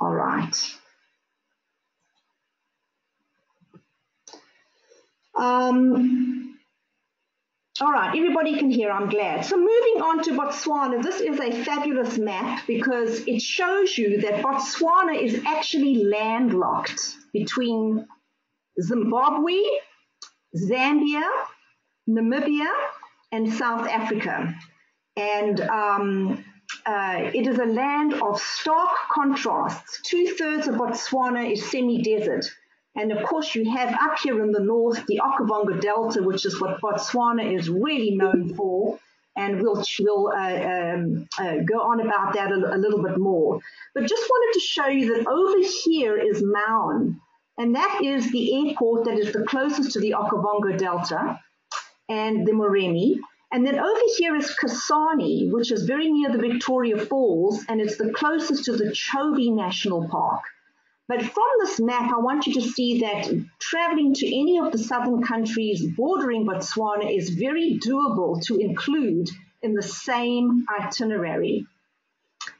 All right. All right, everybody can hear, I'm glad. So moving on to Botswana, this is a fabulous map because it shows you that Botswana is actually landlocked between Zimbabwe, Zambia, Namibia, and South Africa. And it is a land of stark contrasts. 2/3 of Botswana is semi-desert. And of course, you have up here in the north the Okavango Delta, which is what Botswana is really known for. And we'll go on about that a little bit more. But just wanted to show you that over here is Maun. And that is the airport that is the closest to the Okavango Delta and the Moremi. And then over here is Kasane, which is very near the Victoria Falls, and it's the closest to the Chobe National Park. But from this map, I want you to see that traveling to any of the southern countries bordering Botswana is very doable to include in the same itinerary.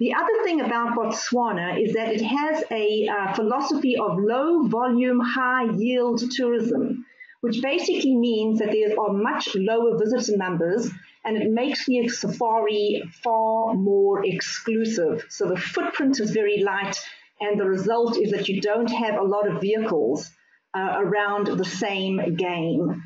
The other thing about Botswana is that it has a philosophy of low volume, high yield tourism, which basically means that there are much lower visitor numbers and it makes the safari far more exclusive. So the footprint is very light. And the result is that you don't have a lot of vehicles around the same game.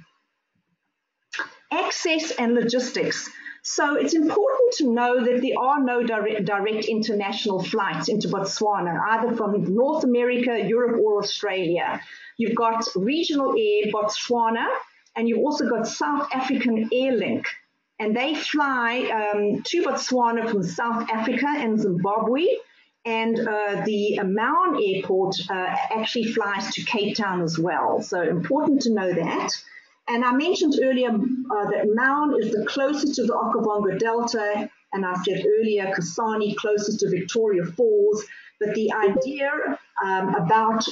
Access and logistics. So it's important to know that there are no direct international flights into Botswana, either from North America, Europe, or Australia. You've got regional air, Botswana, and you've also got South African Airlink. And they fly to Botswana from South Africa and Zimbabwe. And the Maun airport actually flies to Cape Town as well. So important to know that. And I mentioned earlier that Maun is the closest to the Okavango Delta. And I said earlier, Kasane closest to Victoria Falls. But the idea about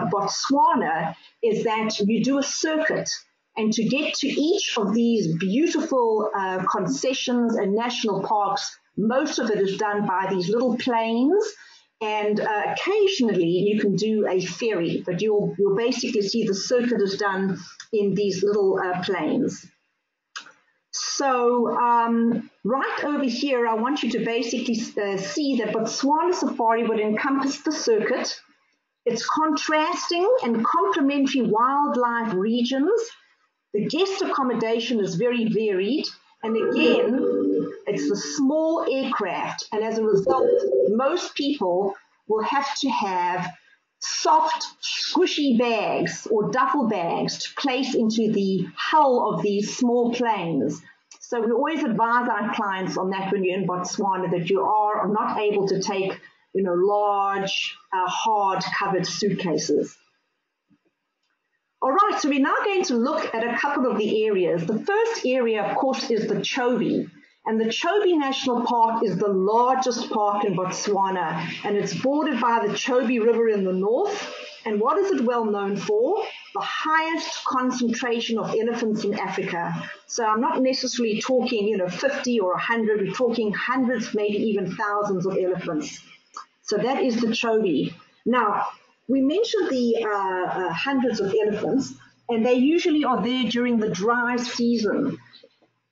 Botswana is that you do a circuit. And to get to each of these beautiful concessions and national parks, most of it is done by these little planes, and occasionally you can do a ferry, but you'll basically see the circuit is done in these little planes. So right over here, I want you to basically see that Botswana Safari would encompass the circuit. It's contrasting and complementary wildlife regions. The guest accommodation is very varied. And again, it's the small aircraft. And as a result, most people will have to have soft, squishy bags or duffel bags to place into the hull of these small planes. So we always advise our clients on that when you're in Botswana, that you are not able to take, large, hard covered suitcases. All right, so we're now going to look at a couple of the areas. The first area, of course, is the Chobe. And the Chobe National Park is the largest park in Botswana. And it's bordered by the Chobe River in the north. And what is it well known for? The highest concentration of elephants in Africa. So I'm not necessarily talking, 50 or 100. We're talking hundreds, maybe even thousands of elephants. So that is the Chobe. Now, we mentioned the hundreds of elephants, and they usually are there during the dry season.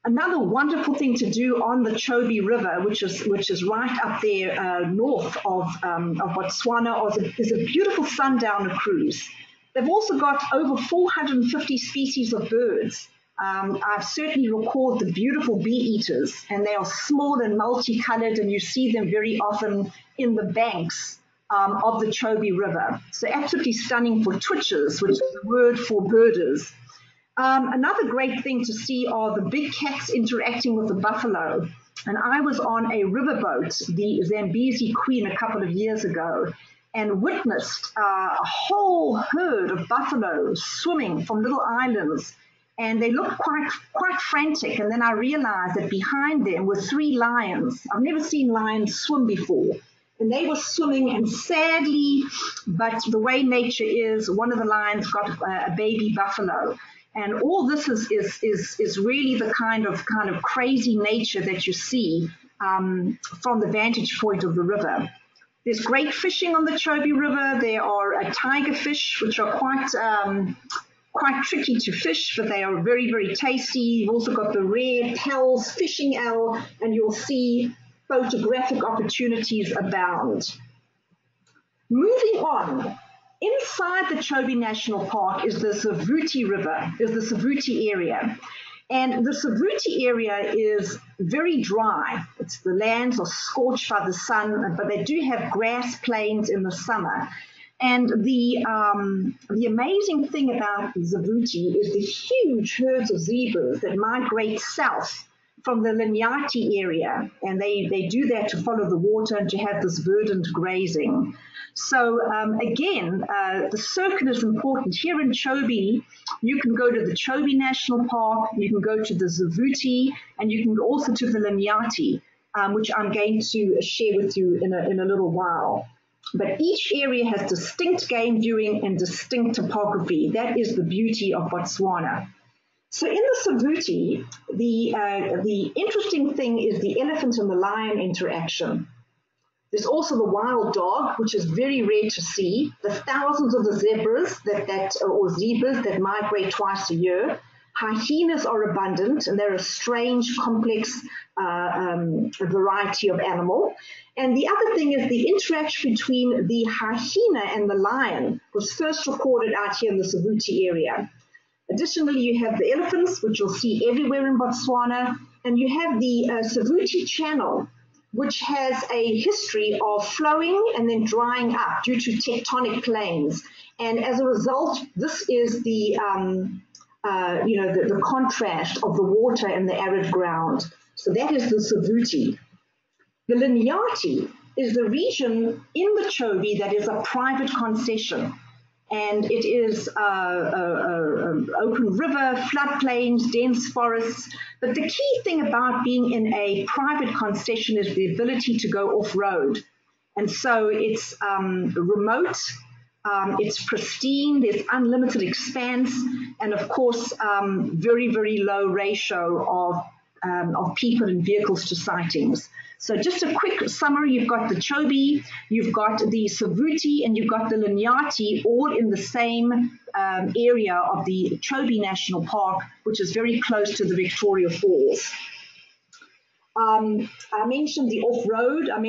Another wonderful thing to do on the Chobe River, which is right up there north of Botswana, is a beautiful sundowner cruise. They've also got over 450 species of birds. I've certainly recorded the beautiful bee-eaters, and they are small and multicolored, and you see them very often in the banks of the Chobe River. So absolutely stunning for twitchers, which is the word for birders. Another great thing to see are the big cats interacting with the buffalo. And I was on a riverboat, the Zambezi Queen, a couple of years ago, and witnessed a whole herd of buffalo swimming from little islands. And they looked quite frantic. And then I realized that behind them were 3 lions. I've never seen lions swim before. And they were swimming, and sadly, but the way nature is, one of the lions got a baby buffalo. And all this is really the kind of crazy nature that you see from the vantage point of the river. There's great fishing on the Chobe River. There are tiger fish, which are quite tricky to fish, but they are very, very tasty. You've also got the rare Pell's fishing eel, and you'll see photographic opportunities abound. Moving on, inside the Chobe National Park is the Savuti River, is the Savuti area. And the Savuti area is very dry. The lands are scorched by the sun, but they do have grass plains in the summer. And the amazing thing about Savuti is the huge herds of zebras that migrate south from the Linyati area. And they do that to follow the water and to have this verdant grazing. So again, the circuit is important. Here in Chobe, you can go to the Chobe National Park, you can go to the Savuti, and you can go also to the Linyati, which I'm going to share with you in a little while. But each area has distinct game viewing and distinct topography. That is the beauty of Botswana. So in the Savuti, the interesting thing is the elephant and the lion interaction. There's also the wild dog, which is very rare to see. The thousands of the zebras that migrate twice a year. Hyenas are abundant, and they're a strange, complex variety of animal. And the other thing is the interaction between the hyena and the lion was first recorded out here in the Savuti area. Additionally, you have the elephants, which you'll see everywhere in Botswana, and you have the Savuti Channel, which has a history of flowing and then drying up due to tectonic planes. And as a result, this is the contrast of the water and the arid ground. So that is the Savuti. The Linyati is the region in the Chobe that is a private concession. And it is open river, floodplains, dense forests. But the key thing about being in a private concession is the ability to go off-road. And so it's remote, it's pristine, there's unlimited expanse, and of course, very, very low ratio of people and vehicles to sightings. So just a quick summary, you've got the Chobe, you've got the Savuti, and you've got the Linyati all in the same area of the Chobe National Park, which is very close to the Victoria Falls. I mentioned the off-road. I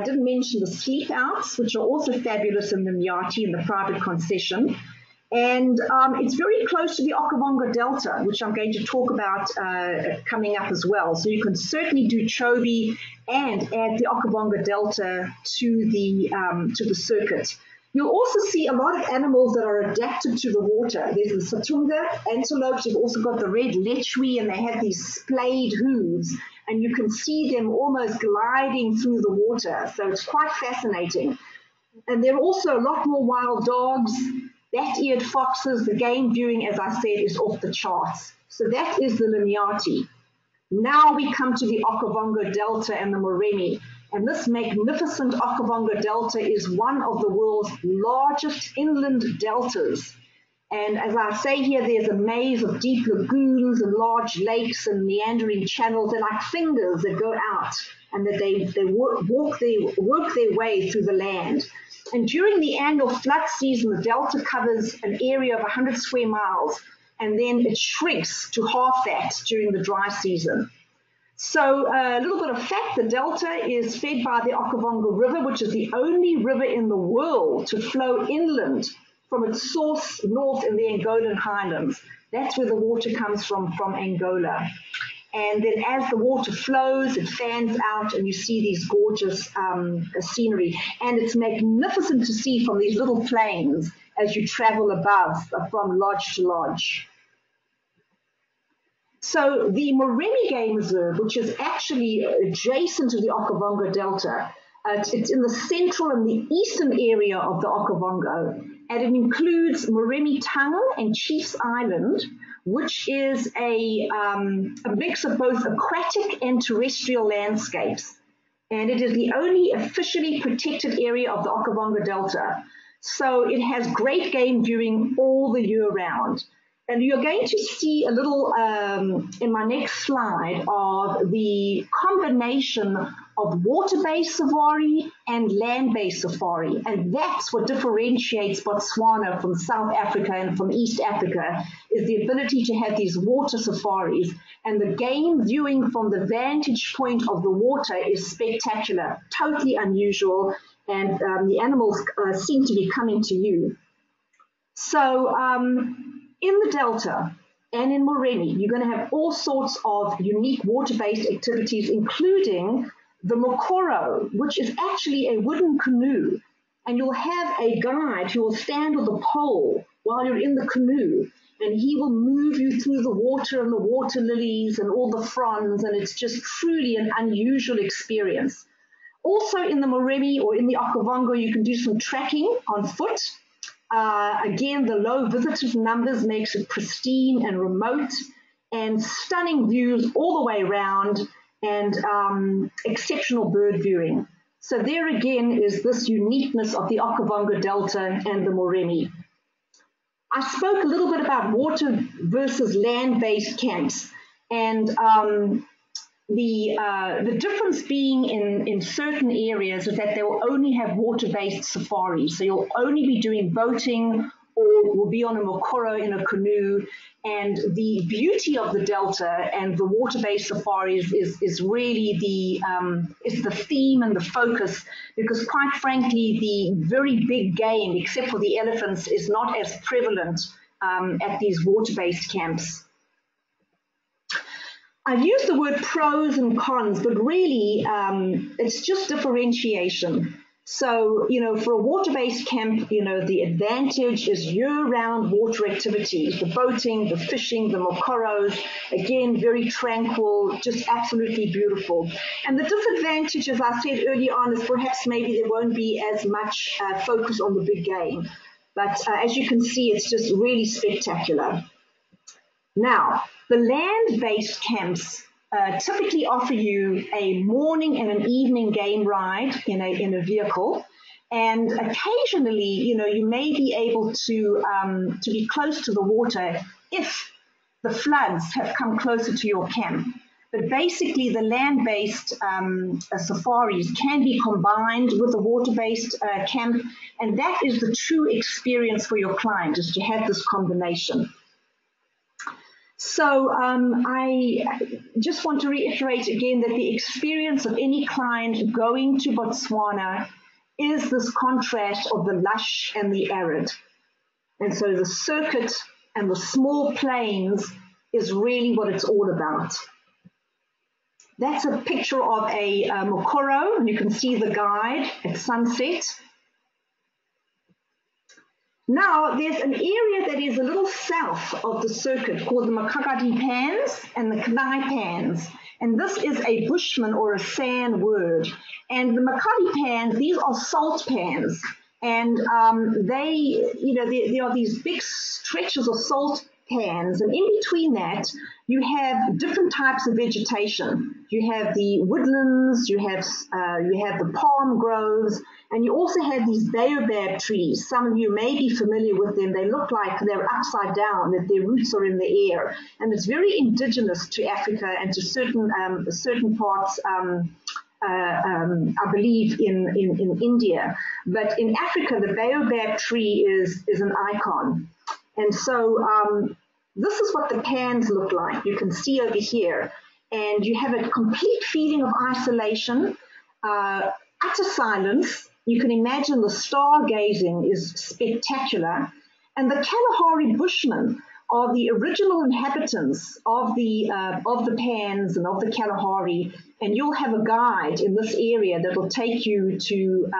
didn't mention the sleep outs, which are also fabulous in the Linyati in the private concession. And it's very close to the Okavango Delta, which I'm going to talk about coming up as well. So you can certainly do Chobe and add the Okavango Delta to the circuit. You'll also see a lot of animals that are adapted to the water. There's the Satunga antelopes. You've also got the red lechwe, and they have these splayed hooves, and you can see them almost gliding through the water. So it's quite fascinating. And there are also a lot more wild dogs. Bat-eared foxes, the game viewing, as I said, is off the charts. So that is the Linyati. Now we come to the Okavango Delta and the Moremi. And this magnificent Okavango Delta is one of the world's largest inland deltas. And as I say here, there's a maze of deep lagoons and large lakes and meandering channels. They're like fingers that go out and that they work their way through the land. And during the annual flood season, the delta covers an area of 100 square miles, and then it shrinks to half that during the dry season. So a little bit of fact, the delta is fed by the Okavango River, which is the only river in the world to flow inland from its source north in the Angolan highlands. That's where the water comes from Angola. And then as the water flows, it fans out, and you see these gorgeous scenery. And it's magnificent to see from these little plains as you travel above from lodge to lodge. So the Moremi Game Reserve, which is actually adjacent to the Okavango Delta, it's in the central and the eastern area of the Okavango, and it includes Moremi Tongue and Chiefs Island, which is a mix of both aquatic and terrestrial landscapes. And it is the only officially protected area of the Okavango Delta. So it has great game viewing all the year round. And you're going to see a little in my next slide of the combination of water-based safari and land-based safari. And that's what differentiates Botswana from South Africa and from East Africa, is the ability to have these water safaris. And the game viewing from the vantage point of the water is spectacular, totally unusual, and the animals seem to be coming to you. So in the Delta and in Moremi, you're going to have all sorts of unique water-based activities, including the Mokoro, which is actually a wooden canoe. And you'll have a guide who will stand with a pole while you're in the canoe, and he will move you through the water and the water lilies and all the fronds, and it's just truly an unusual experience. Also in the Moremi or in the Okavango, you can do some trekking on foot. Again, the low visitor numbers makes it pristine and remote, and stunning views all the way around, and exceptional bird viewing. So there again is this uniqueness of the Okavango Delta and the Moremi. I spoke a little bit about water versus land-based camps, and the difference being in certain areas is that they will only have water-based safaris. So you'll only be doing boating, or will be on a mokoro in a canoe. And the beauty of the Delta and the water-based safaris is really the theme and the focus, because quite frankly, the very big game, except for the elephants, is not as prevalent at these water-based camps. I've used the word pros and cons, but really it's just differentiation. So, for a water-based camp, the advantage is year-round water activities, the boating, the fishing, the mokoros, again, very tranquil, just absolutely beautiful. And the disadvantage, as I said earlier on, is perhaps maybe there won't be as much focus on the big game. But as you can see, it's just really spectacular. Now, the land-based camps typically offer you a morning and an evening game ride in a vehicle, and occasionally, you may be able to be close to the water if the floods have come closer to your camp. But basically, the land-based safaris can be combined with the water-based camp, and that is the true experience for your client, is to have this combination. So I just want to reiterate again that the experience of any client going to Botswana is this contrast of the lush and the arid. And so the circuit and the small plains is really what it's all about. That's a picture of a mokoro, and you can see the guide at sunset. Now, there's an area that is a little south of the circuit called the Makagadi Pans and the Kanai Pans. And this is a Bushman or a San word. And the Makagadi Pans, these are salt pans. And there are these big stretches of salt pans. And in between that, you have different types of vegetation. You have the woodlands, you have the palm groves, and you also have these baobab trees. Some of you may be familiar with them. They look like they're upside down, that their roots are in the air. And it's very indigenous to Africa and to certain parts, I believe, in India. But in Africa, the baobab tree is an icon. And so this is what the pans look like. You can see over here. And you have a complete feeling of isolation, utter silence. You can imagine the stargazing is spectacular. And the Kalahari Bushmen are the original inhabitants of the Pans and of the Kalahari. And you'll have a guide in this area that will take you to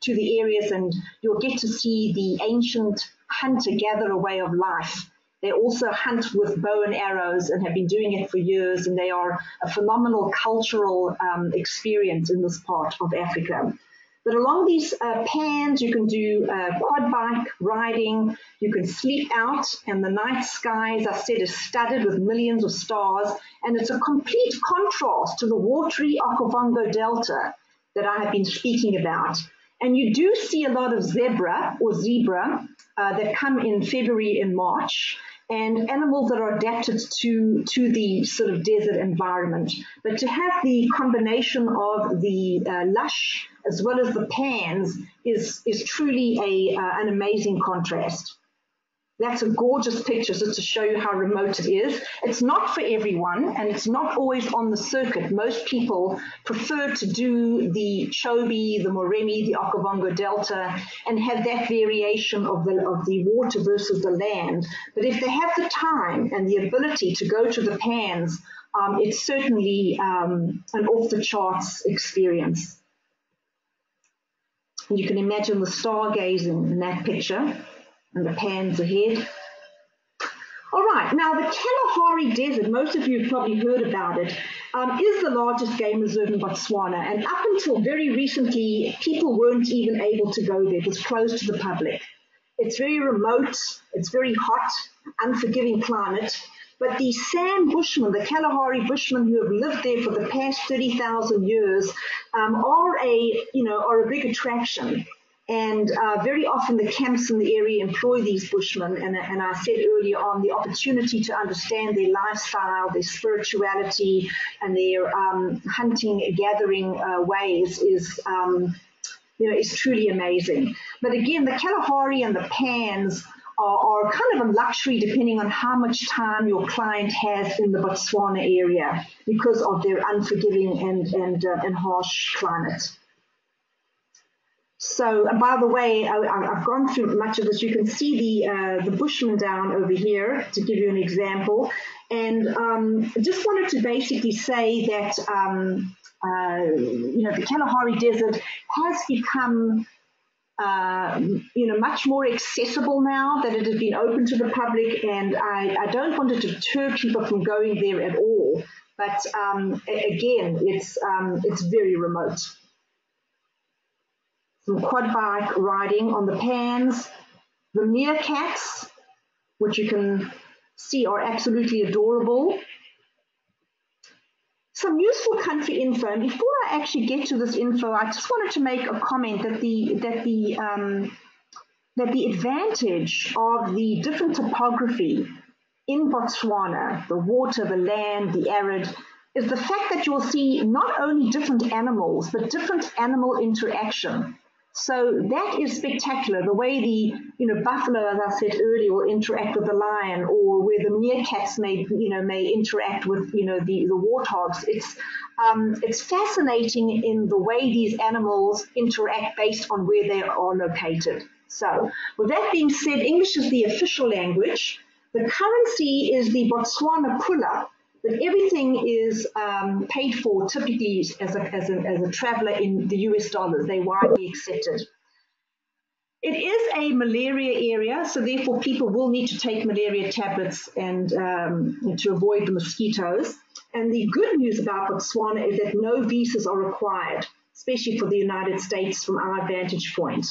the areas, and you'll get to see the ancient hunter-gatherer way of life. They also hunt with bow and arrows and have been doing it for years, and they are a phenomenal cultural experience in this part of Africa. But along these pans, you can do quad bike riding, you can sleep out, and the night sky, as I said, is studded with millions of stars, and it's a complete contrast to the watery Okavango Delta that I have been speaking about. And you do see a lot of zebra that come in February and March. and animals that are adapted to the sort of desert environment. But to have the combination of the lush as well as the pans is truly an amazing contrast. That's a gorgeous picture just to show you how remote it is. It's not for everyone, and it's not always on the circuit. Most people prefer to do the Chobe, the Moremi, the Okavango Delta, and have that variation of the water versus the land. But if they have the time and the ability to go to the pans, it's certainly an off-the-charts experience. And you can imagine the stargazing in that picture. And the pans ahead. All right, now the Kalahari Desert, most of you have probably heard about it, is the largest game reserve in Botswana. And up until very recently, people weren't even able to go there. It was closed to the public. It's very remote, it's very hot, unforgiving climate. But the San Bushmen, the Kalahari Bushmen who have lived there for the past 30,000 years, are a big attraction. And very often the camps in the area employ these bushmen. And I said earlier on, the opportunity to understand their lifestyle, their spirituality, and their hunting, gathering ways is truly amazing. But again, the Kalahari and the pans are kind of a luxury depending on how much time your client has in the Botswana area because of their unforgiving and harsh climate. So, by the way, I've gone through much of this. You can see the Bushman down over here to give you an example. And I just wanted to basically say that, the Kalahari Desert has become, much more accessible now that it has been open to the public. And I don't want to deter people from going there at all. But again, it's very remote. Some quad bike riding on the pans, the meerkats, which you can see are absolutely adorable. Some useful country info. And before I actually get to this info, I just wanted to make a comment that the advantage of the different topography in Botswana, the water, the land, the arid, is the fact that you'll see not only different animals, but different animal interaction. So that is spectacular, the way the buffalo, as I said earlier, will interact with the lion, or where the meerkats may interact with the warthogs. It's fascinating in the way these animals interact based on where they are located. So with that being said, English is the official language. The currency is the Botswana pula. But everything is paid for typically as a traveler in the US dollars. They're widely accepted. It is a malaria area, so therefore people will need to take malaria tablets and to avoid the mosquitoes. And the good news about Botswana is that no visas are required, especially for the United States from our vantage point.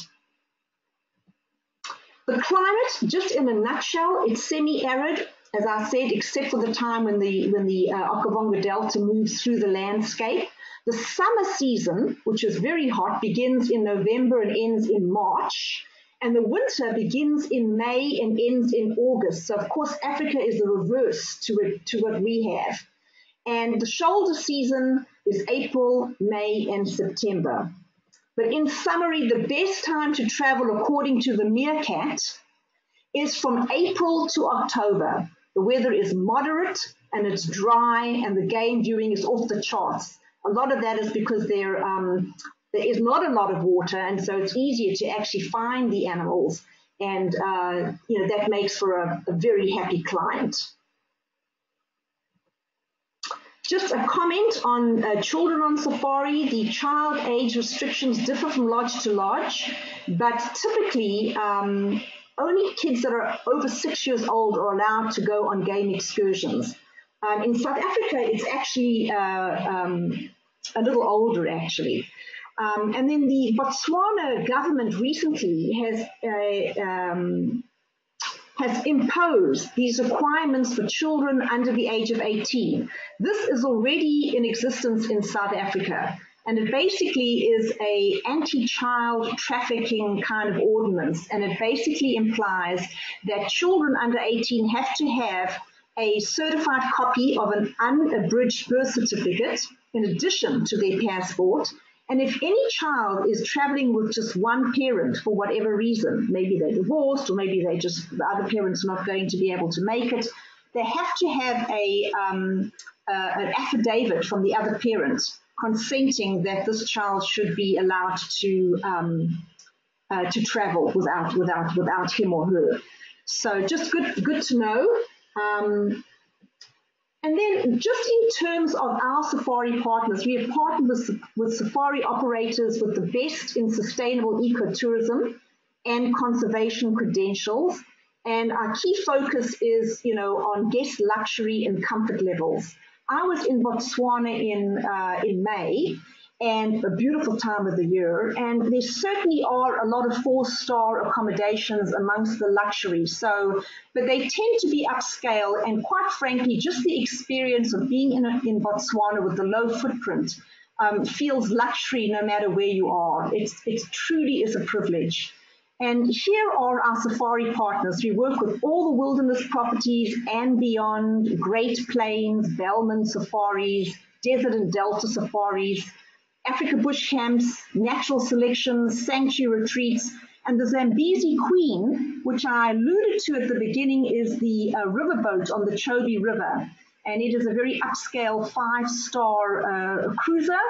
The climate, just in a nutshell, it's semi-arid. As I said, except for the time when the Okavango Delta moves through the landscape. The summer season, which is very hot, begins in November and ends in March. And the winter begins in May and ends in August. So, of course, Africa is the reverse to what we have. And the shoulder season is April, May, and September. But in summary, the best time to travel, according to the meerkat, is from April to October. The weather is moderate and it's dry and the game viewing is off the charts. A lot of that is because there is not a lot of water, and so it's easier to actually find the animals, and that makes for a very happy client. Just a comment on children on safari. The child age restrictions differ from lodge to lodge, but typically only kids that are over 6 years old are allowed to go on game excursions. In South Africa, it's actually a little older, actually. And then the Botswana government recently has imposed these requirements for children under the age of 18. This is already in existence in South Africa. And it basically is a anti-child trafficking kind of ordinance. And it basically implies that children under 18 have to have a certified copy of an unabridged birth certificate in addition to their passport. And if any child is traveling with just one parent for whatever reason, maybe they're divorced or maybe the other parent's not going to be able to make it, they have to have an affidavit from the other parent consenting that this child should be allowed to travel without him or her. So just good to know. And then just in terms of our safari partners, we have partnered with safari operators with the best in sustainable ecotourism and conservation credentials. And our key focus is, on guest luxury and comfort levels. I was in Botswana in May, and a beautiful time of the year. And there certainly are a lot of 4-star accommodations amongst the luxury. But they tend to be upscale, and quite frankly, just the experience of being in Botswana with the low footprint feels luxury no matter where you are. It truly is a privilege. And here are our safari partners. We work with all the wilderness properties and beyond, Great Plains, Bellman safaris, desert and delta safaris, Africa bush camps, natural selections, sanctuary retreats, and the Zambezi Queen, which I alluded to at the beginning, is the riverboat on the Chobe River. And it is a very upscale 5-star cruiser.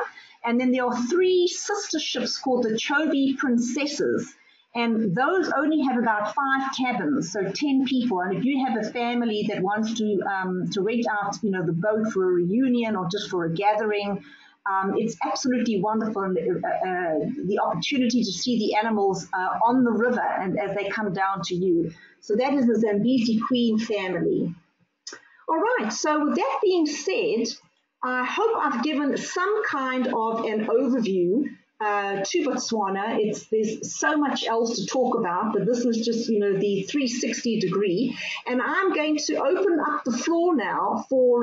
And then there are 3 sister ships called the Chobe Princesses. And those only have about 5 cabins, so 10 people. And if you have a family that wants to rent out, the boat for a reunion or just for a gathering, it's absolutely wonderful, the opportunity to see the animals on the river and as they come down to you. So that is the Zambezi Queen family. All right, so with that being said, I hope I've given some kind of an overview to Botswana. There's so much else to talk about, but this is just, the 360 degree. And I'm going to open up the floor now for